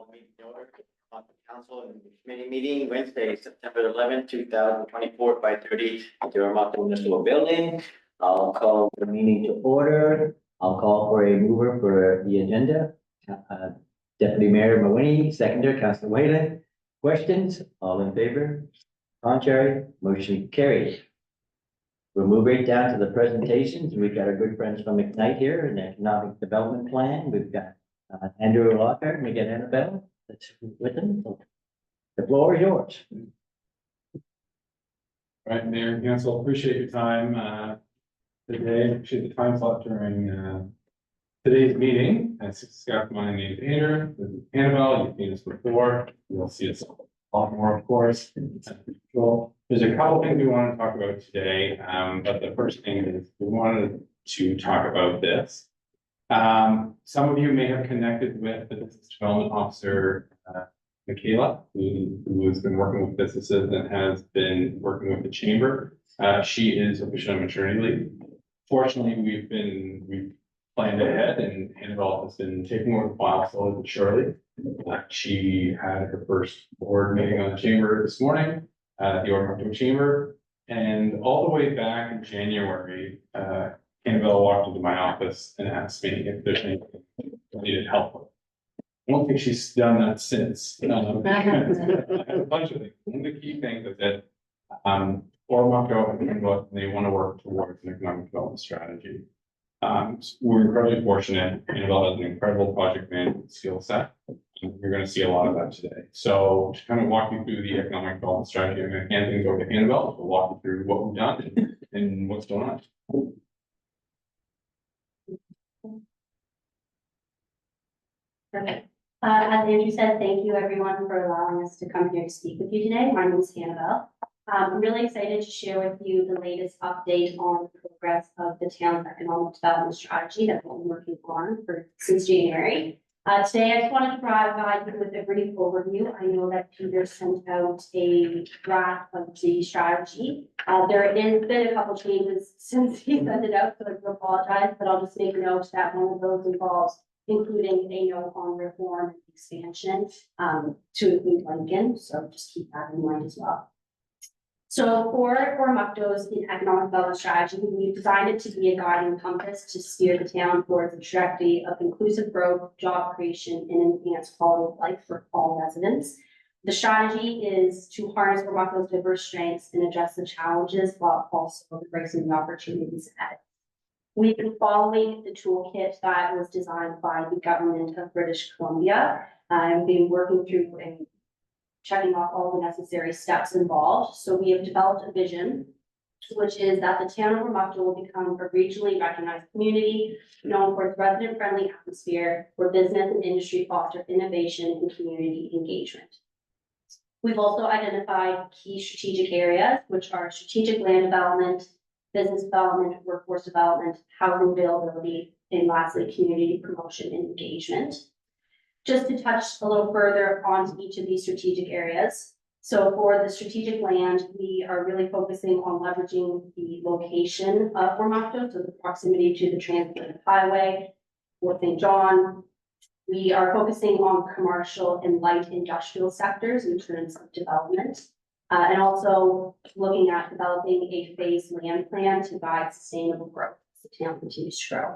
call meeting to order on the council and committee meeting Wednesday, September 11th, 2024, 5:30 at the Oromocto Municipal Building. I'll call the meeting to order. I'll call for a mover for the agenda. Deputy Mayor Mawini, seconder, Councilor Whalen. Questions? All in favor? Contrary? Motion carried. We'll move right down to the presentations. We've got our good friends from McKnight here, an economic development plan. We've got Andrew Locker, and we get Annabelle that's with them. The floor is yours. Right, Mayor and Council, appreciate your time today. Appreciate the time slot during today's meeting. As discussed, my name is Andrew. This is Annabelle. You've seen us before. You'll see us a lot more, of course. Well, there's a couple things we want to talk about today, but the first thing is we wanted to talk about this. Some of you may have connected with the business development officer, Michaela, who has been working with businesses and has been working with the chamber. She is officially on maternity leave. Fortunately, we've planned ahead, and Annabelle has been taking over the file slowly but surely. She had her first board meeting on the chamber this morning, at the Oromocto Chamber, and all the way back in January, Annabelle walked into my office and asked me if there's anything I needed help with. I don't think she's done that since. I have a bunch of things. One of the key things is that Oromocto and Annabelle, they want to work towards an economic development strategy. We're incredibly fortunate. Annabelle has an incredible project management skill set. You're going to see a lot of that today. So to kind of walk you through the economic development strategy, I'm going to hand things over to Annabelle to walk you through what we've done and what's going on. Perfect. As Andrew said, thank you everyone for allowing us to come here to speak with you today. My name is Annabelle. I'm really excited to share with you the latest update on the progress of the town's economic development strategy that we've been working on since January. Today, I just wanted to provide you with a brief overview. I know that Peter sent out a draft of the strategy. There has been a couple changes since he sent it out, so I do apologize, but I'll just make a note that one of those involves including a note on reform and expansion to include Lincoln. So just keep that in mind as well. So for Oromocto's economic development strategy, we've designed it to be a guiding compass to steer the town towards a trajectory of inclusive growth, job creation, and enhanced quality of life for all residents. The strategy is to harness Oromocto's diverse strengths and address the challenges while also embracing the opportunities ahead. We've been following the toolkit that was designed by the government of British Columbia and been working through and checking off all the necessary steps involved. So we have developed a vision, which is that the town of Oromocto will become a regionally recognized community known for its resident-friendly atmosphere, where business and industry foster innovation and community engagement. We've also identified key strategic areas, which are strategic land development, business development, workforce development, housing availability, and lastly, community promotion and engagement. Just to touch a little further on each of these strategic areas. So for the strategic land, we are really focusing on leveraging the location of Oromocto, so the proximity to the Trans-Pacific Highway, Fort St. John. We are focusing on commercial and light industrial sectors in terms of development, and also looking at developing a phased land plan to guide sustainable growth as the town continues to grow.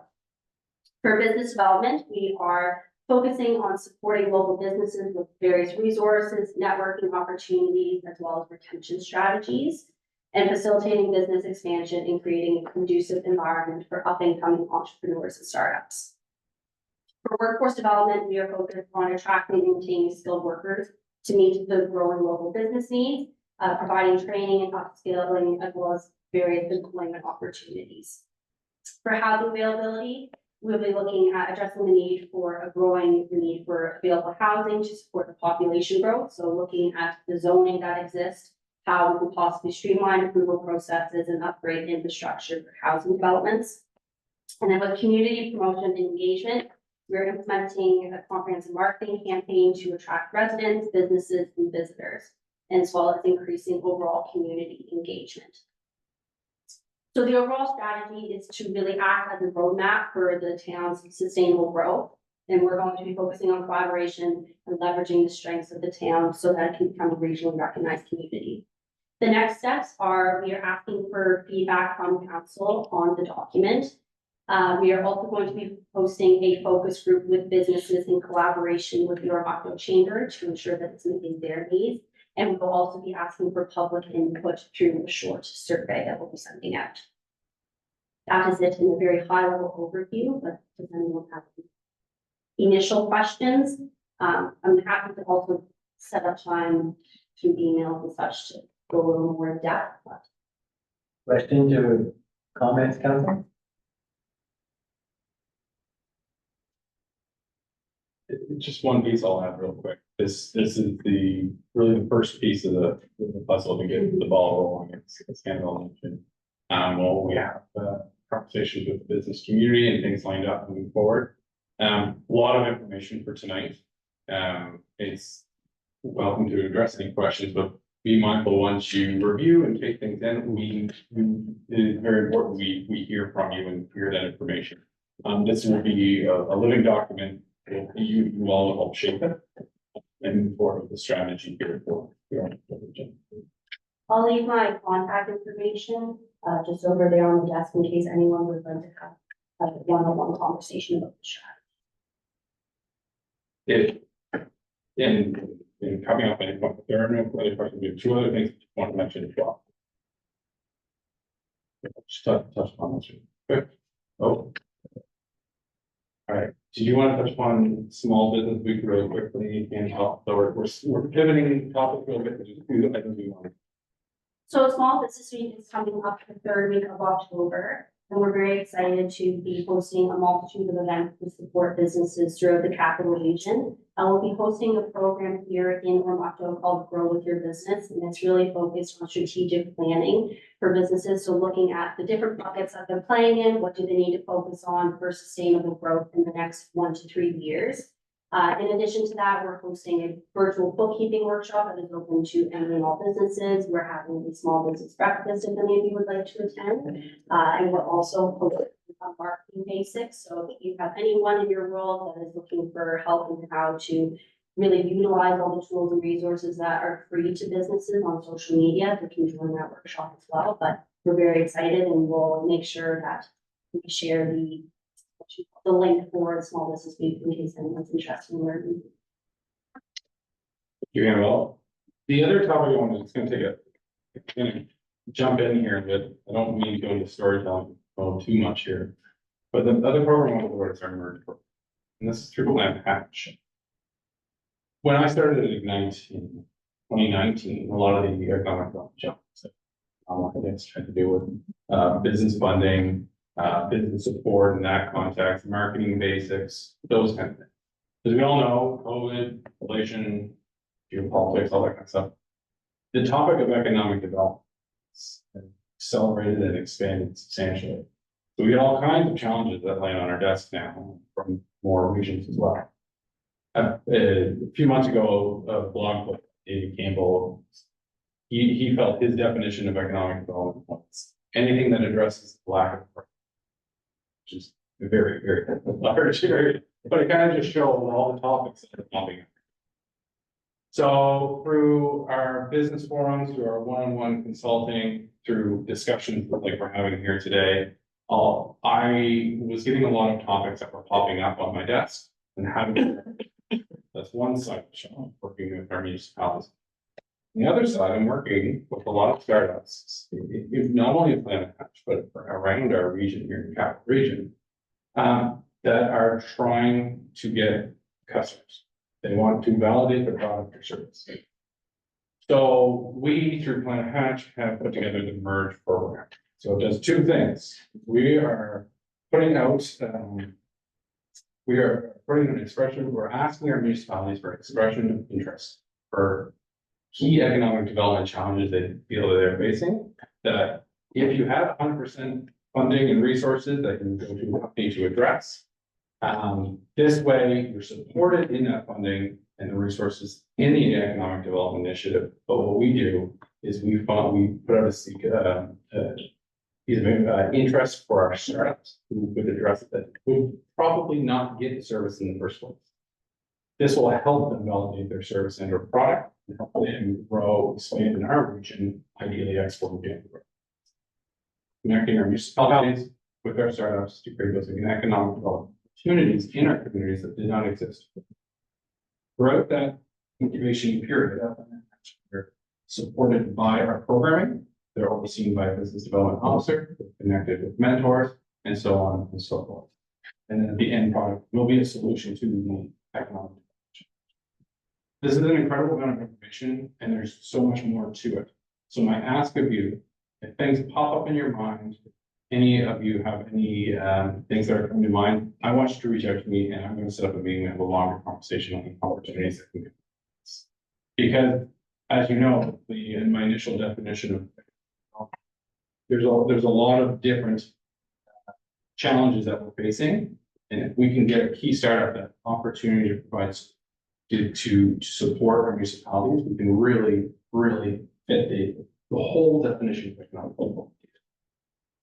For business development, we are focusing on supporting local businesses with various resources, networking opportunities, as well as retention strategies, and facilitating business expansion and creating a conducive environment for up-and-coming entrepreneurs and startups. For workforce development, we are focused on attracting and retaining skilled workers to meet the growing local business needs, providing training and upskilling, as well as various employment opportunities. For housing availability, we'll be looking at addressing the need for available housing to support the population growth. So looking at the zoning that exists, how we can possibly streamline approval processes and upgrade infrastructure for housing developments. And then with community promotion and engagement, we're implementing a comprehensive marketing campaign to attract residents, businesses, and visitors, as well as increasing overall community engagement. So the overall strategy is to really act as a roadmap for the town's sustainable growth And we're going to be focusing on collaboration and leveraging the strengths of the town so that it can become a regionally recognized community. The next steps are we are asking for feedback from council on the document. We are also going to be hosting a focus group with businesses in collaboration with the Oromocto Chamber to ensure that it's meeting their needs. And we will also be asking for public input through a short survey that we'll be sending out. That is it in a very high level overview, but does anyone have any initial questions? I'm happy to also set up time through emails and such to go a little more in depth, but Questions or comments, council? Just one piece I'll add real quick. This is really the first piece of the puzzle to get the ball rolling. It's kind of mentioned. Well, we have conversations with the business community and things lined up moving forward. A lot of information for tonight. It's welcome to address any questions, but be mindful once you review and take things in, it is very important we hear from you and hear that information. This will be a living document. You all will help shape it and move forward with the strategy here for your region. I'll leave my contact information just over there on the desk in case anyone would like to have a one-on-one conversation about the strategy. In coming up any point, there are no other questions. We have two other things I want to mention as well. Just touch on this. Good. Oh. All right. Did you want to touch upon small business week really quickly and help? So we're pivoting topic a little bit. I think we want. So Small Business Week is coming up the third week of October, and we're very excited to be hosting a multitude of events to support businesses throughout the capital region. We'll be hosting a program here in Oromocto called Grow With Your Business, and it's really focused on strategic planning for businesses. So looking at the different buckets that they're playing in, what do they need to focus on for sustainable growth in the next 1 to 3 years. In addition to that, we're hosting a virtual bookkeeping workshop that is open to any and all businesses. We're having a small business breakfast if any of you would like to attend. And we're also hosting marketing basics. So if you have anyone in your world that is looking for help in how to really utilize all the tools and resources that are free to businesses on social media, they can join that workshop as well. But we're very excited, and we'll make sure that we share the link for the Small Business Week in case anyone's interested in learning. Well, the other topic I wanted, it's going to jump in here a bit. I don't mean to go into storytelling too much here, but the other program I want to go is our merge program, and this is through Plan Hatch. When I started at Ignite in 2019, a lot of the economic development jobs that had to do with business funding, business support in that context, marketing basics, those kind of things. As we all know, COVID, inflation, geopolitics, all that kind of stuff. The topic of economic development has accelerated and expanded substantially. So we get all kinds of challenges that land on our desk now from more regions as well. A few months ago, a blog post, David Campbell, he felt his definition of economic development was anything that addresses the lack of work, which is very, very large area, but it kind of just shows all the topics that are popping up. So through our business forums, through our one-on-one consulting, through discussions like we're having here today, I was getting a lot of topics that were popping up on my desk and how to. That's one side of the show, working with our municipalities. On the other side, I'm working with a lot of startups, not only in Planet Hatch, but around our region here in the capital region, that are trying to get customers. They want to validate their product or service. So we, through Planet Hatch, have put together the Merge program. So it does two things. We are putting out, an expression, we're asking our municipalities for expression of interest for key economic development challenges they feel that they're facing. That if you have 100% funding and resources that can go to a company to address, this way you're supported in that funding and the resources in the economic development initiative. But what we do is we put out a interest for our startups who would address that would probably not get the service in the first place. This will help them validate their service and their product and help them grow, expand in our region, ideally export to Europe. Connecting our municipalities with our startups to create those economic development opportunities in our communities that did not exist. Throughout that incubation period, they're supported by our programming. They're overseen by a business development officer, connected with mentors, and so on and so forth. And then the end product will be a solution to the economic. This is an incredible amount of information, and there's so much more to it. So my ask of you, if things pop up in your mind, any of you have any things that are coming to mind, I want you to reach out to me, and I'm going to set up a meeting and have a longer conversation on the opportunities that can. Because, as you know, in my initial definition of there's a lot of different challenges that we're facing, and if we can get a key startup that opportunity to provide to support our municipalities, we can really fit the whole definition of economic development.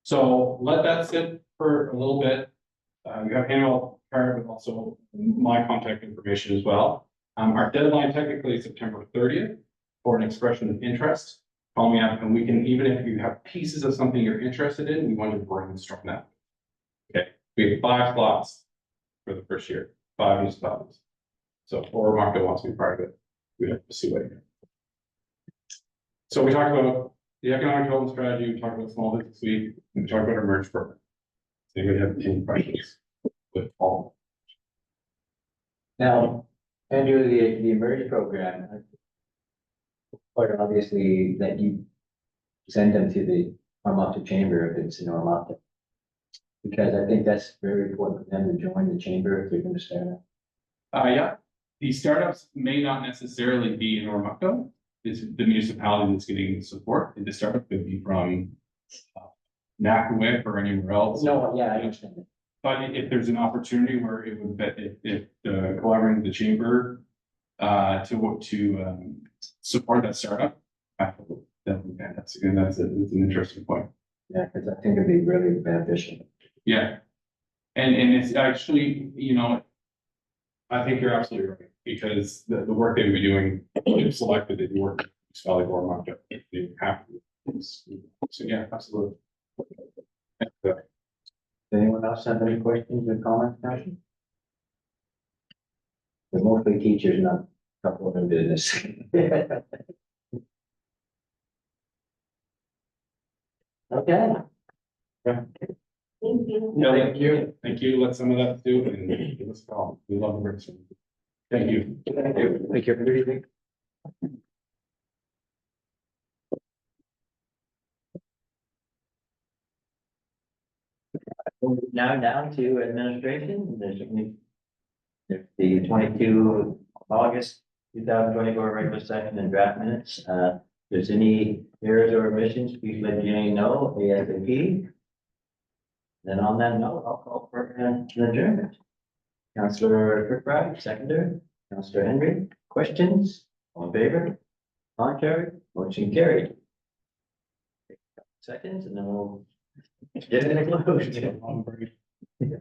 So let that sit for a little bit. You have annual card with also my contact information as well. Our deadline technically is September 30th for an expression of interest. Call me up and we can, even if you have pieces of something you're interested in, we want to brainstorm that. Okay, we have 5 slots for the first year, 5 municipalities. So if Oromocto wants to be part of it, we have to see what. So we talked about the economic development strategy, we talked about small business week, and we talked about our merge program. Does anybody have any questions with all? Now, Andrew, the emerge program, quite obviously that you send them to the Oromocto Chamber if it's in Oromocto. Because I think that's very important for them to join the chamber if they're going to start up. Yeah, the startups may not necessarily be in Oromocto. It's the municipality that's getting the support. The startup could be from Nakawik or anywhere else. No, yeah, I understand that. But if there's an opportunity where it would bet if collaborating with the chamber to support that startup, that would be fantastic. And that's an interesting point. Yeah, because I think it'd be really beneficial. Yeah. And it's actually, you know, I think you're absolutely right, because the work they would be doing, if selected, they'd be working with Valley Oromocto. They have to. So yeah, absolutely. Does anyone else have any questions or comments, Passion? They're mostly teachers, not a couple of them business. Okay. Thank you. Yeah, thank you. Thank you. Let some of that do and give us a call. We love the work. Thank you. Thank you. Thank you. Good evening. Now down to administration. There's the 22 August 2024 regular session and draft minutes. If there's any errors or omissions, please let Jenny know ASAP. Then on that note, I'll call for an adjournment. Councillor Kirkbride, seconder. Councillor Henry, questions? All in favor? Contrary? Motion carried. Seconds, and then we'll get it closed. Yeah.